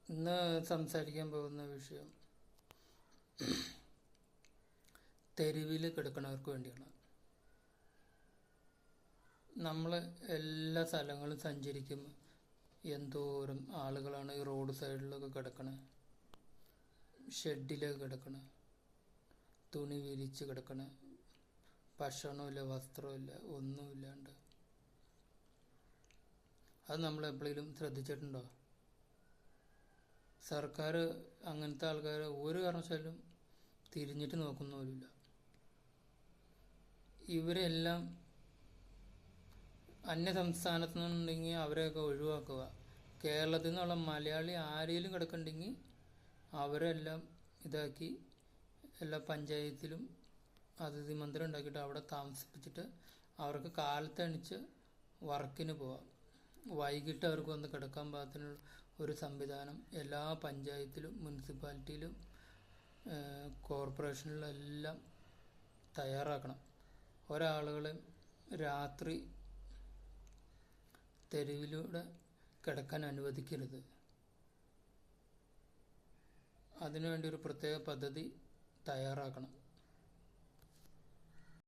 ഇന്ന് സംസാരിക്കാൻ പോകുന്ന വിഷയം തെരുവിൽ കിടക്കുന്നവർക്ക് വേണ്ടിയാണ്. നമ്മൾ എല്ലാ സ്ഥലങ്ങളും സഞ്ചരിക്കുമ്പോൾ എന്തോരം ആളുകളാണ് ഈ റോഡ് സൈഡിലൊക്കെ കിടക്കണേ, ഷെഡിലൊക്കെ കിടക്കണേ, തുണി വിരിച്ച് കിടക്കണേ, ഭക്ഷണമില്ല, വസ്ത്രമില്ല, ഒന്നുമില്ലാണ്ട്. അത് നമ്മൾ എപ്പോഴെങ്കിലും ശ്രദ്ധിച്ചിട്ടുണ്ടോ? സർക്കാർ അങ്ങനത്തെ ആൾക്കാരെ ഒരു കാരണവശാലും തിരിഞ്ഞിട്ട് നോക്കുന്നവരില്ല. ഇവരെല്ലാം അന്യ സംസ്ഥാനത്ത് നിന്നുണ്ടെങ്കിൽ അവരെയൊക്കെ ഒഴിവാക്കുക. കേരളത്തിൽ നിന്നുള്ള മലയാളി ആരെങ്കിലും കിടക്കുന്നുണ്ടെങ്കിൽ അവരെല്ലാം ഇതാക്കി എല്ലാ പഞ്ചായത്തിലും അതിഥി മന്ദിരം ഉണ്ടാക്കിയിട്ട് അവിടെ താമസിപ്പിച്ചിട്ട് അവർക്ക് കാലത്തണിച്ച് വർക്കിന് പോവാം. വൈകിട്ട് അവർക്ക് വന്ന് കിടക്കാൻ പാകത്തിനുള്ള ഒരു സംവിധാനം എല്ലാ പഞ്ചായത്തിലും മുനിസിപ്പാലിറ്റിയിലും കോർപ്പറേഷനിലും എല്ലാം തയ്യാറാക്കണം. ഒരാളുകളെ രാത്രി തെരുവിലൂടെ കിടക്കാൻ അനുവദിക്കരുത്. അതിനുവേണ്ടി ഒരു പ്രത്യേക പദ്ധതി തയ്യാറാക്കണം.